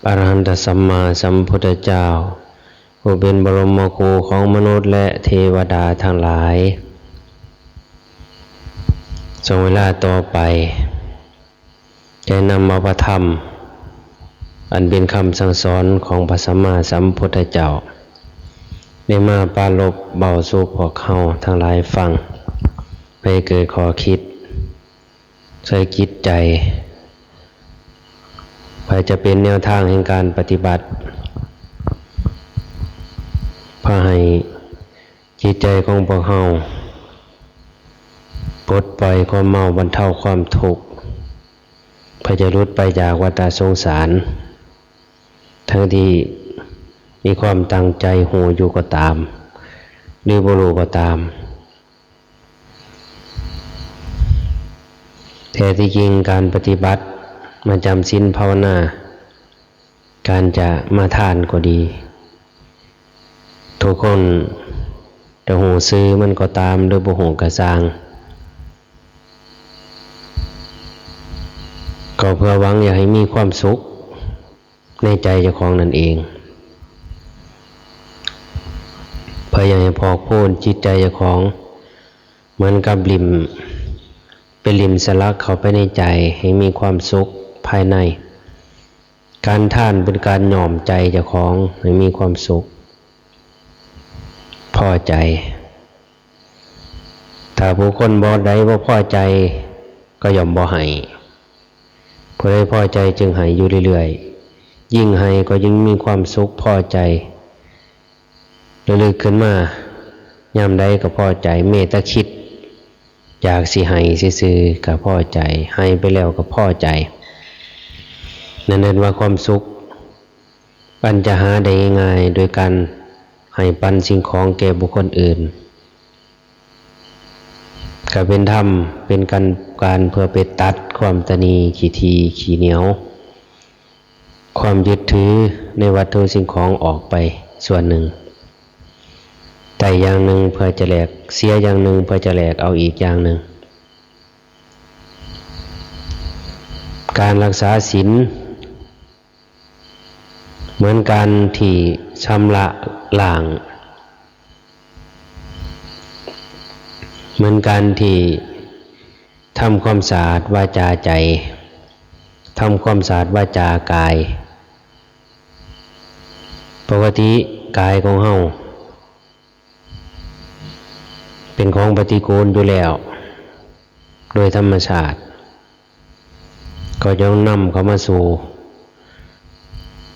อรหันตสัมมาสัมพุทธเจ้าผู้เป็นบรมครูของมนุษย์และเทวดาทั้งหลายทรงเวลาต่อไปจะนำเอาพระธรรมอันเป็นคำสั่งสอนของพระสัมมาสัมพุทธเจ้าได้มาปรารภเบาสู่พวกเขาทั้งหลายฟังให้เกิดข้อคิดใส่จิตใจเพื่อจะเป็นแนวทางแห่งการปฏิบัติเพื่อให้จิตใจของพวกเราปลดปล่อยความเมาบรรเทาความทุกข์เพื่อจะหลุดไปจากวัฏสงสารทั้งที่มีความตั้งใจหูอยู่ก็ตามหรือบ่รู้ก็ตามแต่ที่จริงการปฏิบัติมาจำศีลภาวนาการจะมาทานก็ดีทุกคนจะหูซื้อมันก็ตามหรือบ่หูกระซางก็เพื่อหวังอยากให้มีความสุขในใจเจ้าของนั่นเองเพื่ออยากให้พอกพูนจิตใจเจ้าของเหมือนกับริมเป็นริมสลักเข้าไปในใจให้มีความสุขภายในการท่านเป็นการหน่อมใจเจ้าของให้มีความสุขพอใจถ้าผู้คนบ่ใดบ่พอใจก็ย่อมบ่ให้ผู้ใดพอใจจึงให้อยู่เรื่อยๆยิ่งให้ก็ยิ่งมีความสุขพอใจระลึกขึ้นมายามใดก็พอใจเมตตาคิดอยากสิให้ซื่อๆก็พอใจให้ไปแล้วก็พอใจนั่นเองว่าความสุขปัญจะหาได้ง่ายโดยการให้ปันสิ่งของแก่บุคคลอื่นก็เป็นธรรมเป็นการเพื่อไปตัดความตนีขี้ทีขี้เหนียวความยึดถือในวัตถุสิ่งของออกไปส่วนหนึ่งแต่อย่างหนึ่งเพื่อจะแลกเสียอย่างหนึ่งเพื่อจะแลกเอาอีกอย่างหนึ่งการรักษาศีลเหมือนการที่ชำระล้างเหมือนการที่ทำความสะอาดวาจาใจทำความสะอาดวาจากายปกติกายของเฮาเป็นของปฏิกูลอยู่แล้วโดยธรรมชาติก็ย่อมนำเข้ามาสู่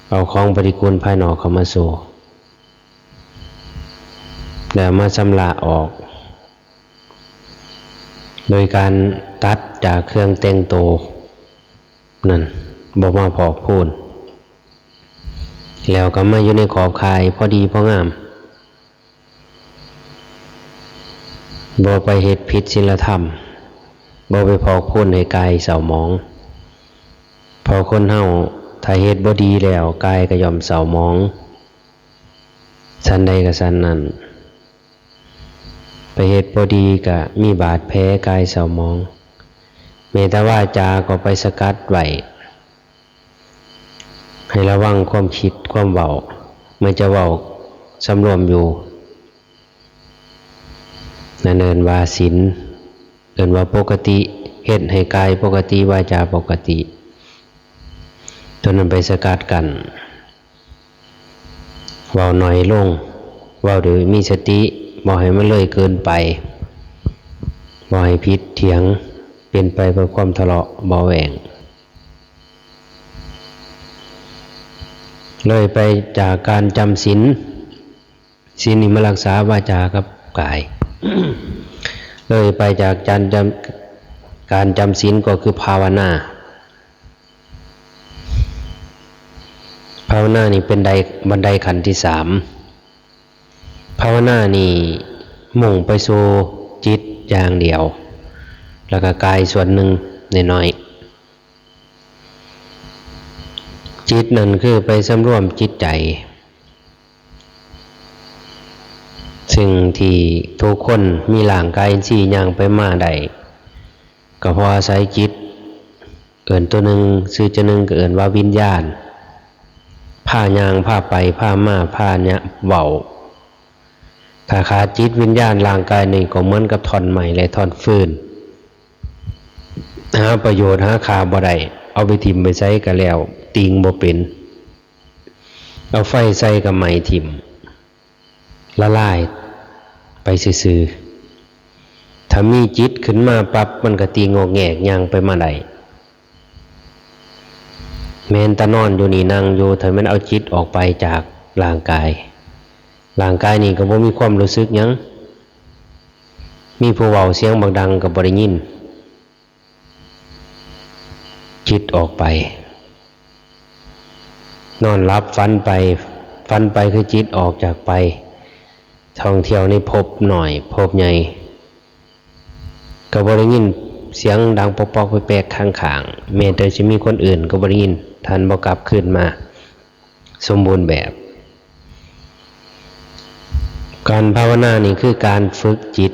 เอาของปฏิกูลภายนอกเข้ามาสู่แล้วมาชำระออกโดยการตัดจากเครื่องแต่งตัวนั่นบ่มาพอกพูนแล้วก็มาอยู่ในขอบข่ายพอดีพองามบ่ไปเฮ็ดผิดศีลธรรมบ่ไปพอกพูนให้กายเศร้าหมองพอคนเฮาถ้าเฮ็ดบ่ดีแล้วกายก็ย่อมเศร้าหมองชั้นใดก็ชั้นนั้นไปเฮ็ดบ่ดีก็มีบาดแผลกายเศร้าหมองแม้แต่วาจาก็ไปสกัดไว้ให้ระวังความคิดความเว้าเมื่อจะเว้าสำรวมอยู่นั่นเอิ้นว่าศีลเอิ้นว่าปกติเฮ็ดให้กายปกติวาจาปกติตัวนั้นไปสกัดกันเว้าน้อยลงเว้าโดยมีสติบ่ให้มันเลยเกินไปบ่ให้ผิดเถียงเป็นไปเพื่อความทะเลาะเบาแหว่งเลยไปจากการจำศีลศีลนี่มารักษาวาจากับกาย เลยไปจากการจำศีลก็คือภาวนาภาวนานี่เป็นบันไดขั้นที่3ภาวนานี่มุ่งไปสู่จิตอย่างเดียวแล้วก็กายส่วนหนึ่งน้อยๆจิตนั่นคือไปสำรวมจิตใจซึ่งที่ทุกคนมีร่างกายสี่อย่างไปมาได้ก็เพราะอาศัยจิตเอิ้นตัวหนึ่งชื่อตัวหนึ่งก็เอิ้นว่าวิญญาณ ผ้ายางผ้าไปผ้ามาผ้าเนี่ยเบาถ้าขาดจิตวิญญาณร่างกายนี่ก็เหมือนกับท่อนไม้และท่อนฟืนหาประโยชน์หาค่าบ่ได้เอาไปทิ่มไปใช้ก็แล้วติงบ่เป็นเอาไฟใส่กับไม้ทิ่มละลายไปซื่อๆถ้ามีจิตขึ้นมาปั๊บมันก็ตีงอกแงกยังไปมาได้แม้นตะนอนอยู่นี่นั่งอยู่ถ้ามันเอาจิตออกไปจากร่างกายนี่ก็บ่มีความรู้สึกหยังมีผู้เว้าเสียงบางดังก็บ่ได้ยินจิตออกไปนอนหลับฝันไปคือจิตออกจากไปท่องเที่ยวในภพหน่อยภพใหญ่ก็บ่ได้ยินเสียงดังปอกๆแปลกๆข้างๆแม้แต่สิมีคนอื่นก็บ่ได้ยินท่านบ่กลับคืนมาสมบูรณ์แบบการภาวนานี่คือการฝึกจิต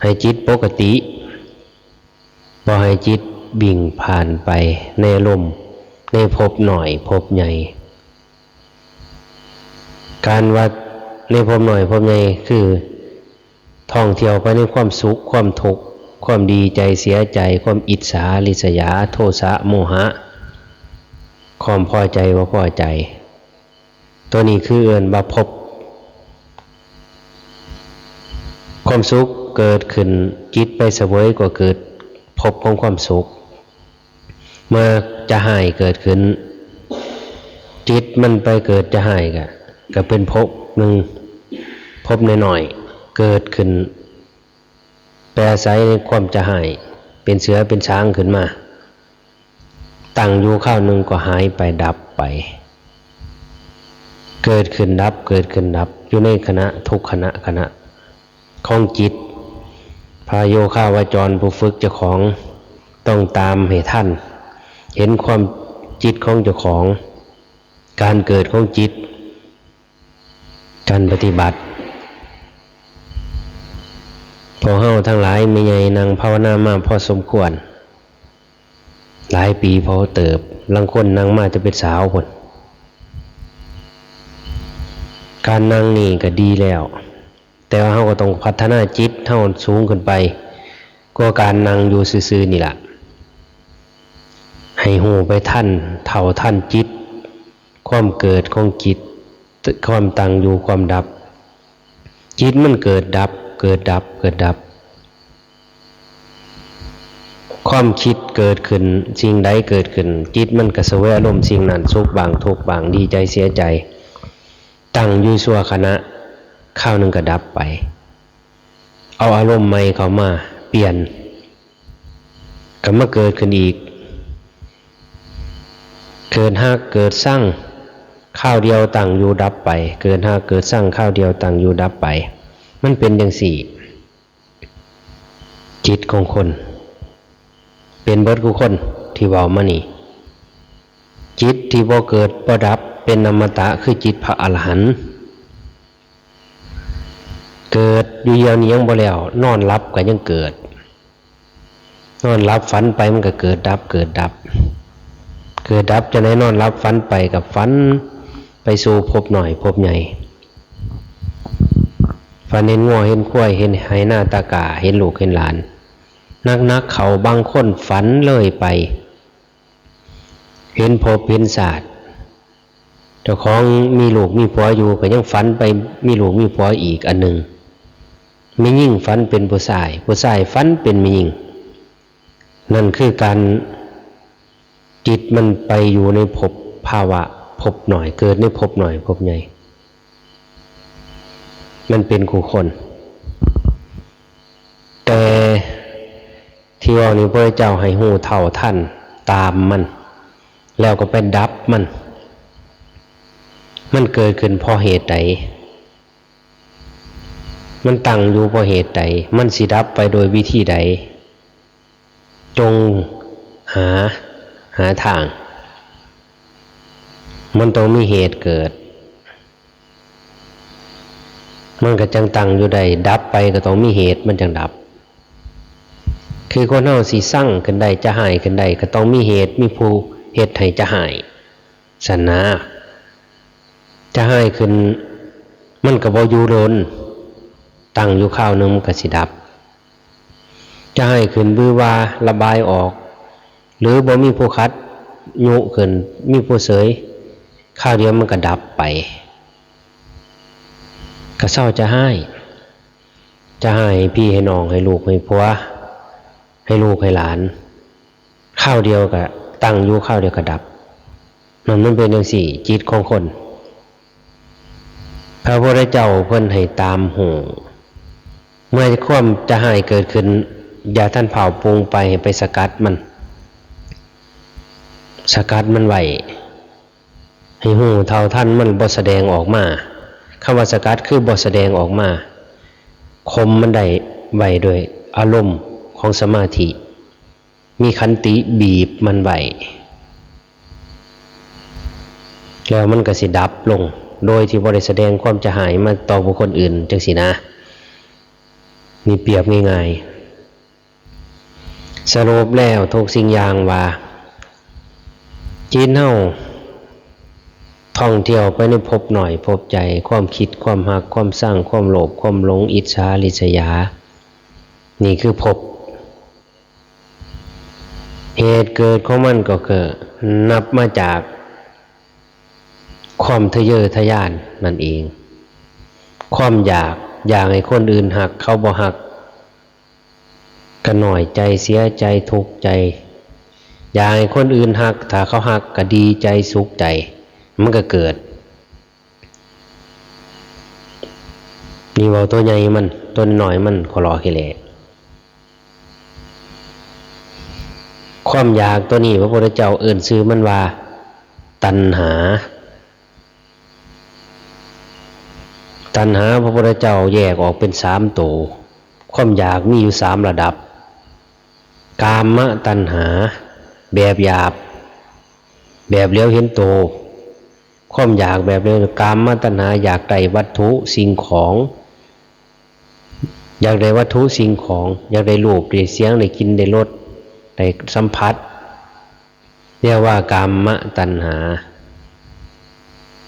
ให้จิตปกติบ่ให้จิตบิ่งผ่านไปในลมในภพหน่อยภพใหญ่การว่าในภพหน่อยภพใหญ่คือท่องเที่ยวไปในความสุขความทุกข์ความดีใจเสียใจความอิจฉาริษยาโทสะโมหะความพอใจว่าพอใจตัวนี้คือเอิ้นว่าภพความสุขเกิดขึ้นจิตไปเสวยก็เกิดภพของความสุขเมื่อจะหายเกิดขึ้นจิตมันไปเกิดจะหายก็เป็นภพหนึ่งภพน้อยๆเกิดขึ้นไปอาศัยในความจะหายเป็นเสือเป็นช้างขึ้นมาตั้งอยู่ข้าวหนึ่งก็หายไปดับไปเกิดขึ้นดับเกิดขึ้นดับอยู่ในขณะทุกขณะของจิตพาโยคาวจรผู้ฝึกเจ้าของต้องตามให้ท่านเห็นความจิตของเจ้าของการเกิดของจิตการปฏิบัติพอเฮาทั้งหลายมีใหญ่นั่งภาวนามาพอสมควรหลายปีพอเติบลังคนนั่งมาจะเป็นสาวคนการนั่งนี่ก็ดีแล้วแต่ว่าเฮาก็ต้องพัฒนาจิตเฮาสูงขึ้นไปก็การนั่งอยู่ซื่อๆนี่ล่ะให้หูไปท่านเท่าท่านจิตความเกิดของจิตความตั้งอยู่ความดับจิตมันเกิดดับเกิดดับเกิดดับความคิดเกิดขึ้นสิ่งใดเกิดขึ้นจิตมันก็เสวยอารมณ์สิ่งนั้นสุขบางทุกข์บางดีใจเสียใจตั้งอยู่ชั่วขณะข้าวหนึ่งก็ดับไปเอาอารมณ์ใหม่เข้ามาเปลี่ยนก็มาเกิดขึ้นอีกเกิดฮักเกิดสร้างข้าวเดียวตั้งอยู่ดับไปเกิดฮักเกิดสร้างข้าวเดียวตั้งอยู่ดับไปมันเป็นอย่างสี่จิตของคนเป็นเบิดกุคนที่เว้ามานี่จิตที่บ่เกิดบ่ดับเป็นอมตะคือจิตพระอรหันต์เกิดอยู่เดียวนี้ยังบ่แล้วนอนหลับก็ยังเกิดนอนหลับฝันไปมันก็เกิดดับเกิดดับเกิดดับจะไหนนอนหลับฝันไปกับฝันไปสู่ภพหน่อยภพใหญ่ฝันเห็นงัวเห็นควายเห็นไหหน้าตากาเห็นลูกเห็นหลานนักเขาบางคนฝันเลยไปเห็นภพเห็นศาสตร์เจ้าของมีลูกมีผัวอยู่ก็ยังฝันไปมีลูกมีผัวอีกอันหนึ่งไม่ยิ่งฝันเป็นผู้ชายฝันเป็นไม่ยิ่งนั่นคือการจิตมันไปอยู่ในภพภาวะภพหน่อยเกิดในภพหน่อยภพใหญ่มันเป็นคู่คนแต่ที่ว่านี้พระเจ้าให้หูเท่าท่านตามมันแล้วก็ไปดับมันเกิดขึ้นเพราะเหตุใดมันตั้งอยู่เพราะเหตุใดมันสิดับไปโดยวิธีใดจงหาทางมันต้องมีเหตุเกิดมันก็จังตั้งอยู่ใดดับไปก็ต้องมีเหตุมันจังดับคือคนเฮาสิสร้างขึ้นได้จะหายขึ้นได้ก็ต้องมีเหตุมีผู้เหตุให้จะหายสนะ จะให้ขึ้นมันก็บ่อยู่โดนตั้งอยู่ข้าวหนึงมันก็สิดับจะให้ขึ้นบือว่าระบายออกหรือบ่มีผู้คัดยุขึ้นมีผู้เสยข้าวเดียวมันก็ดับไปก็เศร้าจะให้พี่ให้น้องให้ลูกให้ผัวให้ลูกให้หลานข้าวเดียวก็ตั้งอยู่ข้าวเดียวก็ดับมันเป็นจังซี่จิตของคนพระพุทธเจ้าเพิ่นให้ตามหูเมื่อความจะให้เกิดขึ้นอย่าท่านเผาปรุงไปให้ไปสกัดมันไว้ให้หูเท่าท่านมันบ่แสดงออกมาคำว่าสกัดคือบ่แสดงออกมาคมมันได้ไว้โดยอารมณ์ของสมาธิมีขันติบีบมันไว้แล้วมันก็สิดับลงโดยที่บ่ได้แสดงความจะหายมาต่อบุคคลอื่นจังซี่นะมีเปรียบง่ายๆสรุปแล้วทุกสิ่งอย่างว่าจิตเฮาท่องเที่ยวไปในภพหน่อยภพใจความคิดความหักความสร้างความโลภความหลงอิจฉาริษยานี่คือภพเหตุเกิดของมันก็เกิดนับมาจากความทะเยอทะยานนั่นเองความอยากให้คนอื่นหักเขาบ่หักก็หน่อยใจเสียใจทุกข์ใจอยากให้คนอื่นหักถ้าเขาหักก็ดีใจสุขใจมันก็เกิดนี่เว้าตัวใหญ่มันตัวน้อยมันขอรอขี้แหละความอยากตัวนี้พระพุทธเจ้าเอิ้นชื่อมันว่าตัณหาพระพุทธเจ้าแยกออกเป็น3ตัวความอยากมีอยู่3ระดับกามตัณหาแบบหยาบแบบเลี้ยวเห็นโตความอยากแบบเลี้ยวกามตัณหาอยากได้วัตถุสิ่งของอยากได้วัตถุสิ่งของอยากได้รูปได้เสียงได้กินได้รสได้สัมผัสเรียกว่ากามตัณหา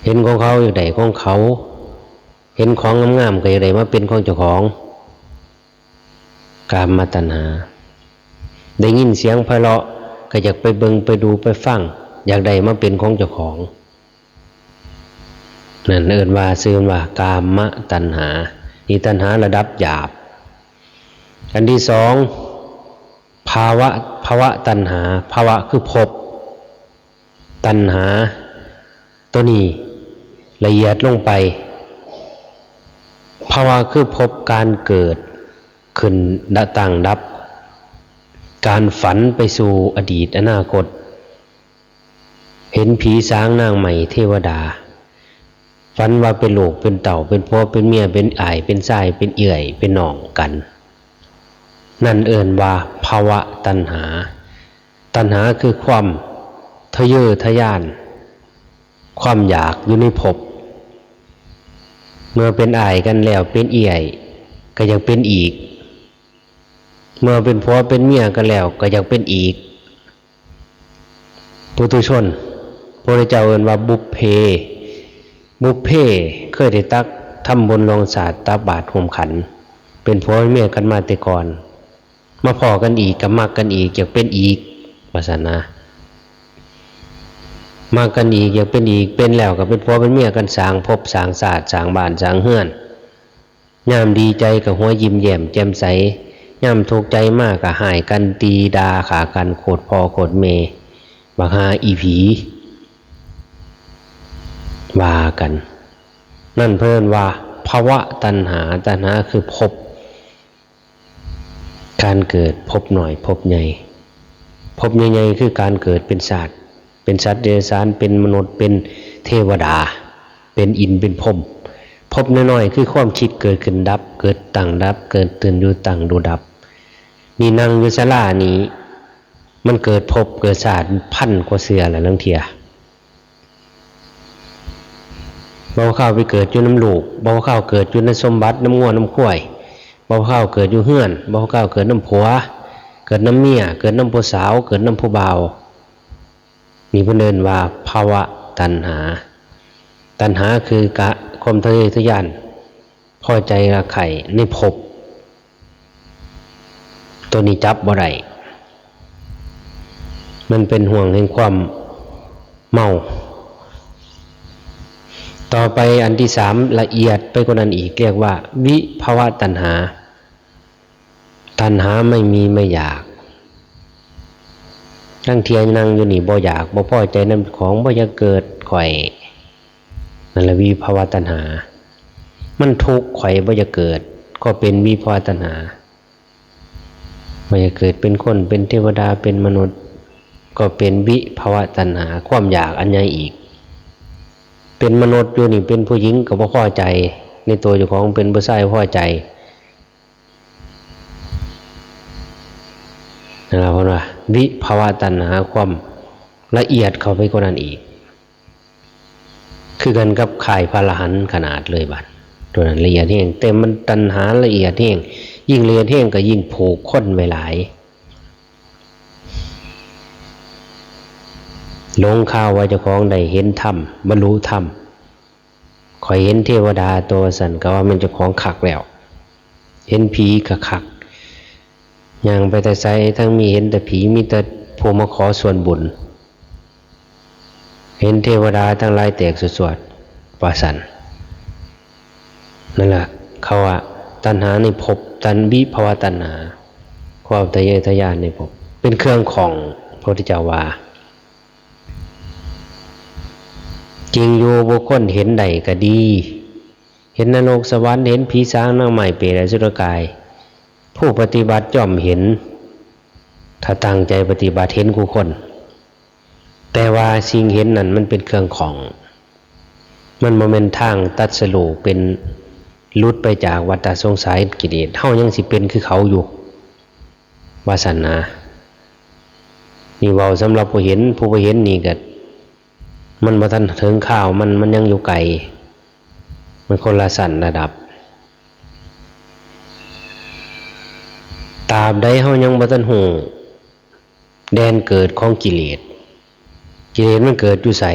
เห็นของเขาอยากได้ของเขาเห็นของงามๆก็อยากได้มาเป็นของเจ้าของกามตัณหาได้ยินเสียงไพเราะก็อยากไปเบิ่งไปดูไปฟังอยากได้มาเป็นของเจ้าของนั่นเอิ้นว่าชื่อว่ากามตัณหานี่ตัณหาระดับหยาบอันที่2ภาวะตัณหาภาวะคือภพตัณหาตัวนี้ละเอียดลงไปภาวะคือภพการเกิดขึ้นตั้งดับการฝันไปสู่อดีตอนาคตเห็นผีสางนางใหม่เทวดาฝันว่าเป็นลูกเป็นเต่าเป็นพ่อเป็นเมียเป็นอ้ายเป็นชายเป็นเอื่อยเป็นน้องกันนั่นเอิ้นว่าภาวะตัณหาคือความทะเยอทะยานความอยากอยู่ในภพเมื่อเป็นอ้ายกันแล้วเป็นเอื่อยก็ยังเป็นอีกเมื่อเป็นผัวเป็นเมียกันแล้วก็ยังเป็นอีกปุถุชนพระเจ้าเอิ้นว่าบุพเพเคยได้ตักทำบุญลงศาสตร์ตาบาตรห่มขันเป็นผัวเป็นเมียกันมาแต่ก่อนมาพอกันอีกก็มักกันอีกอยากเป็นอีกว่าซั่นนะมักกันอีกอยากเป็นอีกเป็นแล้วก็เป็นผัวเป็นเมียกันสร้างภพสร้างศาสตร์สร้างบ้านสร้างเรือนยามดีใจก็หัวยิ้มแย้มแจ่มใสยามทุกข์ใจมากก็หายกันตีดาขากันโคตรพ่อโคตรแม่บักหาอีผีว่ากันนั่นเพิ่นว่าภาวะตัณหาคือภพการเกิดภพหน่อยภพใหญ่ภพใหญ่ๆคือการเกิดเป็นสัตว์เดรัจฉานเป็นมนุษย์เป็นเทวดาเป็นอินทร์เป็นพรหมภพน้อยๆคือความคิดเกิดขึ้นดับเกิดตั้งดับเกิดตื่นอยู่ตั้งดูดับนี่นั่งอยู่ศาลานี้มันเกิดภพเกิดชาติพันกว่าเสือละลังเทียบ่เข้าไปเกิดอยู่น้ำลูกบ่เข้าเกิดอยู่ในสมบัติน้ำงัวน้ำข้วยบ่เข้าเกิดอยู่เฮือนบ่เข้าเกิดน้ำผัวเกิดน้ำเมียเกิดน้ำผู้สาวเกิดน้ำผู้บ่าวนี่เพิ่นเอิ้นว่าภาวะตัณหา ตัณหาคือกะความทะเยอทะยานพอใจรักใคร่ในภพตัวนี้จับบ่ได้มันเป็นห่วงแห่งความเมาต่อไปอันที่สามละเอียดไปกว่านั้นอีกเรียกว่าวิภวตัณหาตัณหาไม่มีไม่อยากนั่งเทียนนั่งอยู่นี่บ่อยากบ่พอใจนั่นของบ่อยากเกิดข่อยนั่นแหละวิภวตัณหามันทุกข์ข่อยบ่อยากเกิดก็เป็นวิภวตัณหาบ่อยากเกิดเป็นคนเป็นเทวดาเป็นมนุษย์ก็เป็นวิภวตัณหาความอยากอันใหญ่อีกเป็นมนุษย์อยู่นี่เป็นผู้หญิงก็บ่พอใจในตัวเจ้าของเป็นผู้ชายพอใจนะครับเพราะว่าวิภวตัณหาความละเอียดเข้าไปกว่านั้นอีกคือกันกับข่ายพระอรหันต์ขนาดเลยบัดตัวนั้นละเอียดแห้งเต็มมันตัณหาละเอียดแห้งยิ่งละเอียดแห้งก็ยิ่งผูกค้นไว้หลายลงข่าวว่าเจ้าของได้เห็นธรรมบรรลุธรรมข่อยเห็นเทวดาตัวสันก็ว่ามันเจ้าของขักแล้วเห็นผีก็ขักอย่างไปแต่ไสทั้งมีเห็นแต่ผีมีแต่ผู้มาขอส่วนบุญเห็นเทวดาทั้งหลายแตกสวดๆว่าสันนั่นแหละเขาว่าตัณหาในภพตัณวิภวตัณหาความทะเยอทะยานในภพเป็นเครื่องของพระพุทธเจ้าว่าจริงอยู่บุคคลเห็นใดก็ดีเห็นนรกสวรรค์เห็นผีสางนางไม้เปรตอสุรกายผู้ปฏิบัติย่อมเห็นถ้าตั้งใจปฏิบัติเห็นคู่คนแต่ว่าสิ่งเห็นนั้นมันเป็นเครื่องของมันบ่แม่นทางตัดสรุปเป็นลุดไปจากวัฏสงสารกิเลสเฮายังสิเป็นคือเขาอยู่ว่าซั่นนะนี่เว้าสำหรับผู้เห็นผู้บ่เห็นนี่ก็มันบ่ทันถึงข่าวมันยังอยู่ไกลมันคนละสั่นระดับตราบใดเฮายังบ่ทันฮู้แดนเกิดของกิเลสมันเกิดอยู่ไส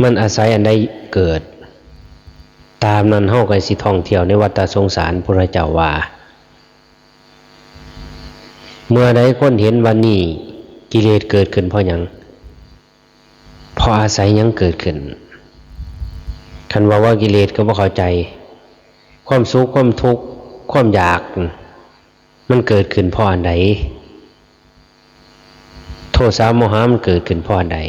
มันอาศัยอันใดเกิดตามนั้นเฮาก็สิท่องเที่ยวในวัฏสงสารพระเจ้าว่าเมื่อใดคนเห็นว่านี่กิเลสเกิดขึ้นเพราะหยังเพราะอาศัยหยังเกิดขึ้นคันว่ากิเลสก็บ่เข้าใจความสุขความทุกข์ความอยากมันเกิดขึ้นเพราะอันใดโทสะโมหะมันเกิดขึ้นเพราะอันใด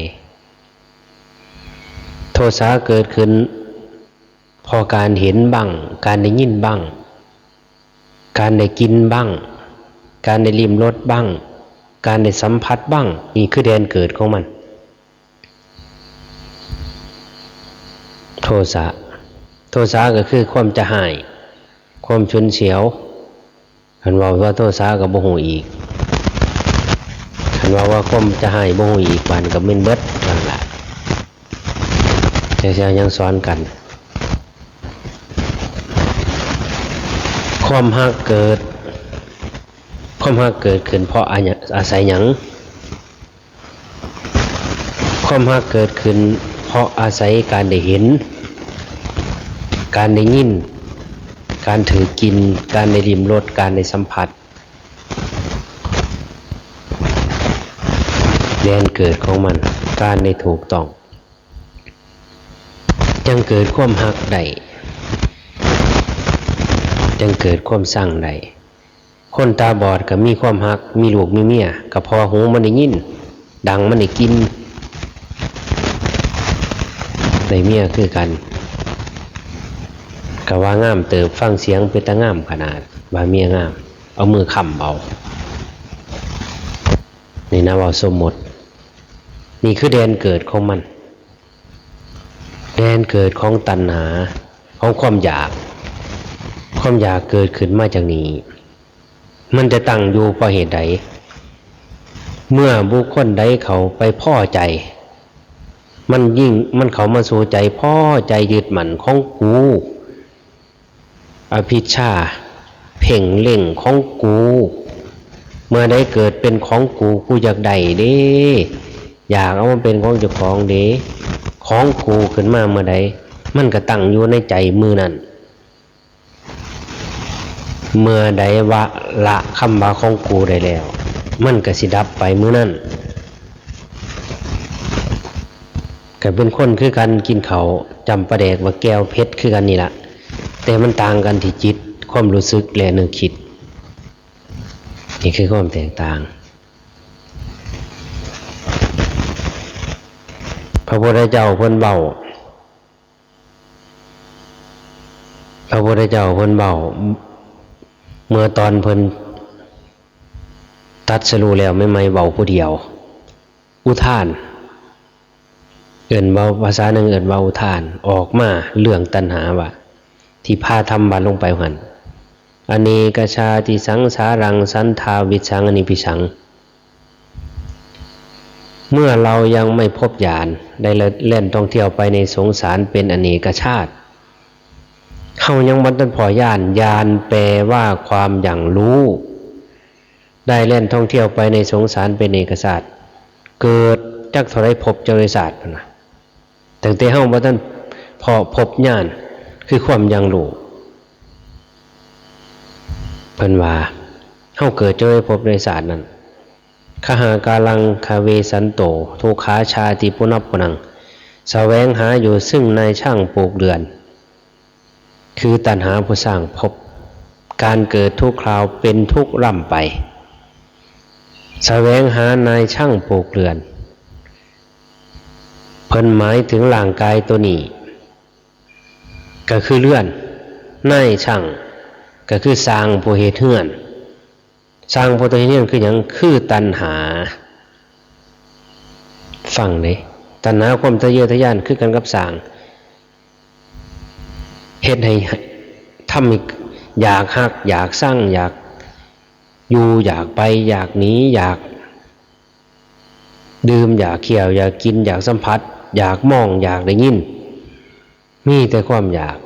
โทสะเกิดขึ้นเพราะการเห็นบ้างการได้ยินบ้างการได้กินบ้างการได้ลิ้มรสบ้างการได้สัมผัสบ้างนี่คือแดนเกิดของมันโทสะก็คือความจะหายความฉุนเฉียวคันว่าโทสะก็บ่ฮู้อีกคันว่าความจะหายบ่ฮู้อีกปานก็แม่นเบิดนั่นล่ะแต่ยังสอนกันความฮักเกิดขึ้นเพราะอาศัยหยังความฮักเกิดขึ้นเพราะอาศัยการได้เห็นการได้ยินการถือกินการได้ลิ้มรสการได้สัมผัสแดนเกิดของมันการได้ถูกต้องจังเกิดความฮักได้จังเกิดความสั่งได้คนตาบอดก็มีความฮักมีลูกมีเมียก็พอหูมันได้ยินดังมันได้กินได้เมียคือกันก็ว่างามเติบฟังเสียงเป็นตางามขนาดว่าเมียงามเอามือค้ำเอานี่นะว่าสมมตินี่คือแดนเกิดของมันแดนเกิดของตัณหาของความอยากเกิดขึ้นมาจากนี้มันจะตั้งอยู่เพราะเหตุใดเมื่อบุคคลใดเขาไปพ้อใจมันเขามาสู่ใจพ้อใจยึดมั่นของกูอภิชฌาเพ่งเล็งของกูเมื่อได้เกิดเป็นของกูอยากได้เด้ อยากเอามาเป็นของเจ้าของเด้ของกูขึ้นมาเมื่อใดมันก็ตั้งอยู่ในใจมือนั้นเมื่อใดว่าละคำว่าของกูได้แล้วมันก็สิดับไปมื้อนั้นก็เป็นคนคือกันกินเขาจำประแดกว่าแก้วเพชรคือกันนี่ล่ะแต่มันต่างกันที่จิตความรู้สึกและนึกคิดนี่คือความแตกต่างพระพุทธเจ้าเพิ่นเว้าเมื่อตอนเพิ่นตรัสรู้แล้วไม่เว้าผู้เดียวอุทานเอิ้นเว้าภาษาหนึ่งเอิ้นเว้าอุทานออกมาเรื่องตัณหาว่าที่พาทำบัดลงไปหั่นอเนกชาติสังสารังสันทาวิสังอนิพิสังเมื่อเรายังไม่พบญาณได้เล่นท่องเที่ยวไปในสงสารเป็นอเนกชาติเฮายังบ่ทันพอญาณแปลว่าความอย่างรู้ได้เล่นท่องเที่ยวไปในสงสารเป็นเอกศาสตร์เกิดจักเท่าไรพบเจริญศาสตร์นะตั้งแต่เฮาบ่ทันพอพบญาณคือความอย่างรู้เพิ่นว่าเฮาเกิดเจริญพบในศาสตร์นั้นคหากาลังคาเวสันโตทุกขาชาติปุณพนังแสวงหาอยู่ซึ่งนายช่างปลูกเรือนคือตัณหาผู้สร้างภพการเกิดทุกคราวเป็นทุกข์ร่ำไปแสวงหานายช่างปลูกเรือนเพิ่นหมายถึงร่างกายตัวนี้ก็คือเรือนนายช่างก็คือสร้างผู้เฮ็ดเรือนสร้างผู้เฮ็ดเรือนคือหยังคือตัณหาฟังเด้ตัณหาความทะเยอทะยานคือกันกับสร้างเฮ็ดให้ทำให้อยากฮักอยากสร้างอยากอยู่อยากไปอยากหนีอยากดื่มอยากเคี่ยวอยากกินอยากสัมผัสอยากมองอยากได้ยินมีแต่ความอยาก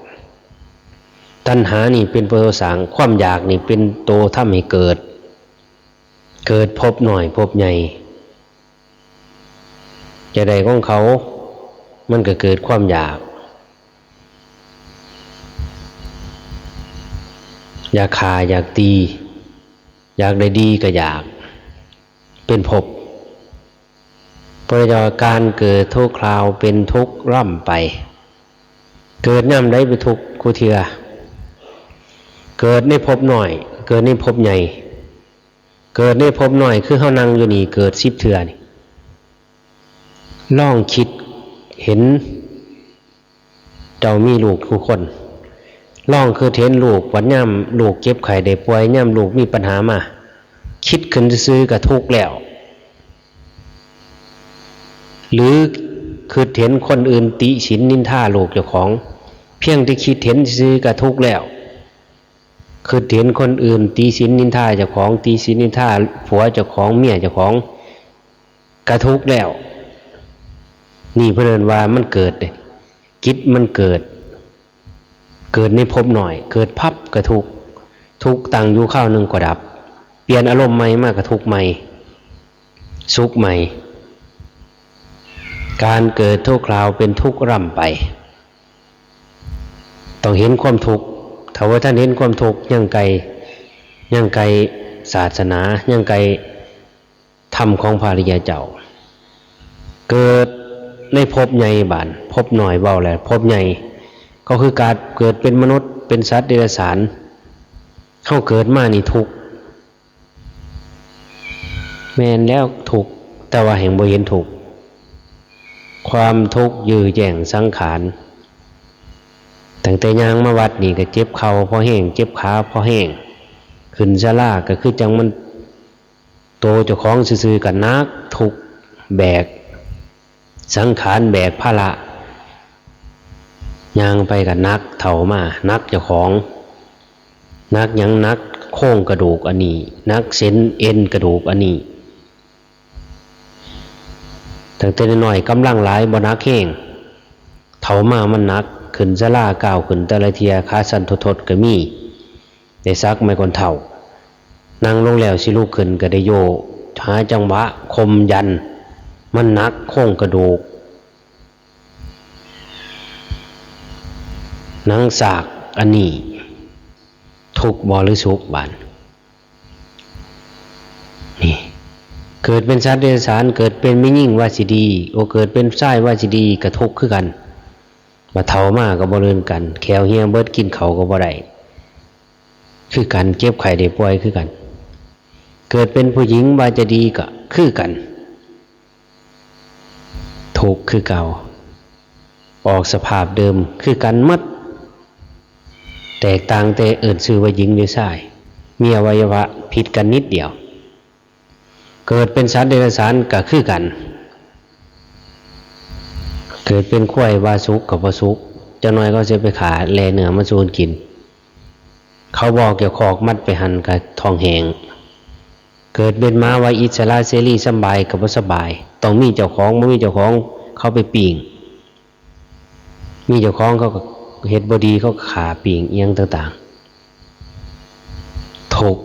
ตัณหานี่เป็นตัวสร้างความอยากนี่เป็นตัวทำให้เกิดพบหน่อยพบใหญ่จะได้ของเขามันก็เกิดความอยากฆ่าอยากตีอยากได้ดีก็อยากเป็นภพเพราะการเกิดทุกคราวเป็นทุกข์ร่ำไปเกิดย่ำได้เป็นทุกข์กูเถื่อเกิดในภพหน่อยเกิดในภพใหญ่เกิดในภพหน่อยคือเฮานั่งอยู่นี่เกิด10เถื่อนี่ลองคิดเห็นเจ้ามีลูกทุกคนลองคือเห็นลูกวันย่ำลูกเจ็บไข้ได้ป่วยย่ำลูกมีปัญหามาคิดขึ้นซื้อกับทุกข์แล้วหรือคือเห็นคนอื่นติฉินนินทาลูกเจ้าของเพียงที่คิดเห็นซื้อกับทุกข์แล้วคือเห็นคนอื่นติฉินนินทาเจ้าของติฉินนินทาผัวเจ้าของเมียเจ้าของกระทุกข์แล้วนี่เพิ่นว่ามันเกิดจิตมันเกิดในภพหน่อยเกิดพับกระทุกตั้งอยู่ข้าวหนึ่งก็ดับเปลี่ยนอารมณ์ใหม่มากกระทุกใหม่สุขใหม่การเกิดทุกคราวเป็นทุกข์ร่ำไปต้องเห็นความทุกข์ถ้าว่าท่านเห็นความทุกข์ยังไกลศาสนายังไกลธรรมของพระอริยเจ้าเกิดในภพใหญ่บานภพหน่อยเบาแหละภพใหญ่ก็คือการเกิดเป็นมนุษย์เป็นสัตว์เดรัจฉานเข้าเกิดมานี่ทุกข์แม่นแล้วทุกข์แต่ว่าแห่งบ่เห็นทุกข์ความทุกข์ยื้อแย่งสังขารตั้งแต่ย่างมาวัดนี่ก็เจ็บเข่าพอแห้งเจ็บขาพอแห้งขึ้นศาลาก็คือจังมันโตเจ้าของซื่อๆกันนักทุกข์แบกสังขารแบกภาระย่างไปกับนักเถ่ามานักเจ้าของนักยังนักโค้งกระดูกอันนี้นักเส้นเอ็นกระดูกอันนี้ตั้งแต่น้อยกำลังหลายบ่นักแห้งเถ่ามามันนักขึ้นศาลาก้าวขึ้นแต่ละเทียขาสั่นทดๆก็มีได้ซักไม่ก่อนเถ่านั่งลงแล้วสิลุกขึ้นก็ได้โยหาจังหวะคมยัน มันหนักโครงกระดูกหนังสากอันนี้ทุกข์บ่หรือสุขบาดนี่เกิดเป็นสัตว์เดรัจฉานเกิดเป็นไม่ยิ่งว่าสิดีโอเกิดเป็นชายว่าสิดีกระทุกข์คือกันบ่เฒ่ามาก็บ่เลินกันแขวเหี่ยเบิดกินเขาก็บ่ได้คือกันเจ็บไข้ได้ป่วยคือกันเกิดเป็นผู้หญิงว่าจะดีก็คือกันทุกข์คือเก่าออกสภาพเดิมคือกันหมดแตกต่างแต่เอิ้นชื่อว่าหญิงหรือชายมีอวัยวะผิดกันนิดเดียวเกิดเป็นสัตว์เดรัจฉานก็คือกันเกิดเป็นควายว่าสุกกับว่าสุกเจ้าน้อยก็จะไปขาแลเนื้อมาสูนกินเขาบอกเกี่ยวคอกมัดไปหั่นกับทองแหงเกิดเป็นม้าว่าอิสระเสรีสบายกับว่าสบายต้องมีเจ้าของไม่มีเจ้าของเขาไปปีงมีเจ้าของเขาก็เฮ็ดบ่ดีเขาขาปีงเอียงต่างๆทุกข์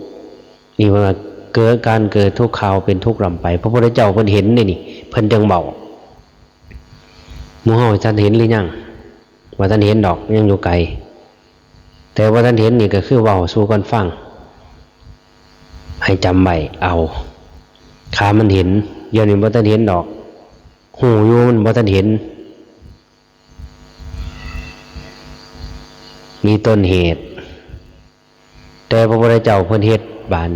นี่ว่าเกิดการเกิดทุกข์ข่าวเป็นทุกข์ลำไปพระพุทธเจ้าเพิ่นเห็นนี่เพิ่นจังเบาหมู่เฮาท่านเห็นหรือยังว่าท่านเห็นดอกยังอยู่ไกลแต่ว่าท่านเห็นนี่ก็คือเว้าสู่กันฟังให้จำไว้เอาขามันเห็นเดี๋ยวนี้บ่ท่านเห็นดอกหูอยู่มันบ่ท่านเห็นมีต้นเหตุแต่พระพุทธเจ้าเพิ่นเฮ็ดบาน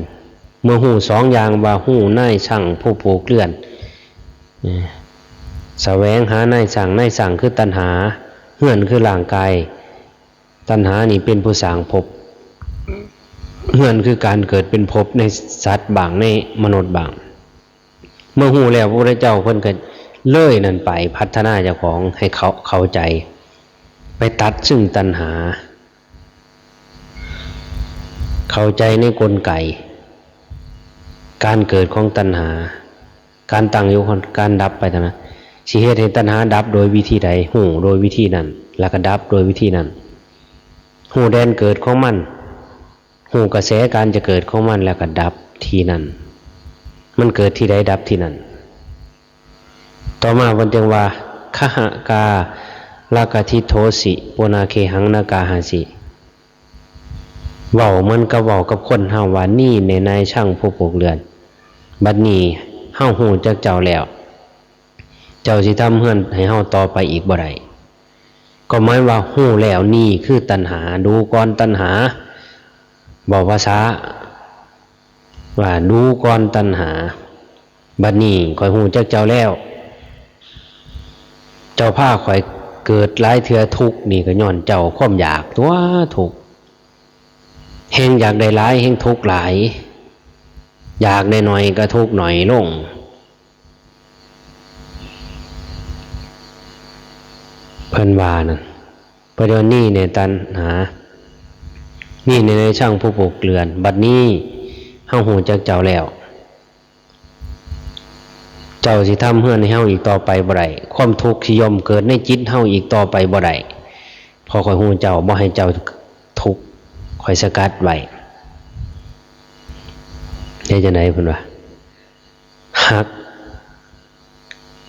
เมื่อหูสองอย่างว่าหูนายช่างผู้ปลูกเรือนแสวงหานายช่างนายช่างคือตัณหาเฮือนคือร่างกายตัณหานี่เป็นผู้สร้างภพเฮือนคือการเกิดเป็นภพในสัตว์บางในมนุษย์บางเมื่อหูแล้วพระพุทธเจ้าเพิ่นก็เลื่อยนั่นไปพัฒนาเจ้าของให้เขาเข้าใจไปตัดซึ่งตัณหาเข้าใจในกลไกการเกิดของตัณหาการตั้งอยู่ของการดับไปนะสิเหตุให้ตัณหาดับโดยวิธีใดหูโดยวิธีนั้นแล้วก็ดับโดยวิธีนั้นหูแดนเกิดของมันหูกระแสการจะเกิดของมันแล้วก็ดับทีนั้นมันเกิดที่ใดดับที่นั้นต่อมาวันจึงว่าขหกาลากทิโทสิโปนาเคหังนากาหาสิเว้ามันก็เว้ากับคนเฮาว่านี่ในนายช่างผู้ปลูกเรือนบัดนี้เฮาฮู้จักเจ้าแล้วเจ้าสิทำเฮือนให้เฮาต่อไปอีกบ่ได้ก็หมายว่าฮู้แล้วนี่คือตัณหาดูก่อนตัณหาบอกภาษาว่าดูก่อนตัณหาบัดนี้ข้อยฮู้จักเจ้าแล้วเจ้าพาข้อยเกิดหลายเทื่อทุกข์นี่ก็ย้อนเจ้าความอยากตัวทุกข์แห่งอยากได้หลายแห่งทุกข์หลายอยากได้น้อยก็ทุกข์น้อยลงเพิ่นว่านั่นประเดี๋ยวนี้ในตัณหานี่ในช่างผู้ปลูกเรือนบัดนี้เฮาฮู้จักเจ้าแล้วเจ้าสิทำเฮือนให้เฮาอีกต่อไปบ่ได้ความทุกข์สิย่อมเกิดในจิตเฮาอีกต่อไปบ่ได้พอข้อยฮู้เจ้าบ่ให้เจ้าทุกข์ข้อยสกัดไว้เฮ็ดจังได๋เพิ่นว่าหัก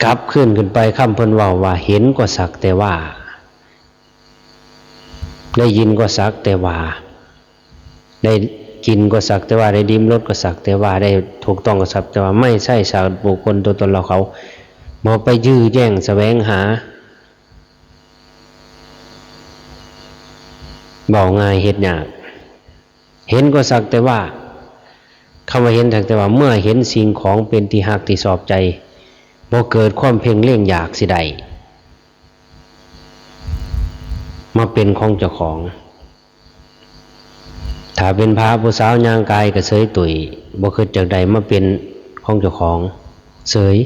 กลับขึ้นไปคำเพิ่นเว้าว่าเห็นก็สักแต่ว่าได้ยินก็สักแต่ว่าได้กินก็สักแต่ว่าได้ดิ้มรสก็สักแต่ว่าได้ถูกต้องก็สักแต่ว่าไม่ใช่สัตว์บุคคลตัวตนเราเขาบ่ไปยื้อแย่งแสวงหาเบาง่ายเฮ็ดยากเห็นก็สักแต่ว่าคำว่าเห็นสักแต่ว่าเมื่อเห็นสิ่งของเป็นที่หักที่ชอบใจบ่เกิดความเพ่งเล็งอยากสิใดมาเป็นของเจ้าของถ้าเป็นพระผู้สาวย่างกายก็เสยตุ๋ยบ่คิดจากใดมาเป็นของเจ้าของเสย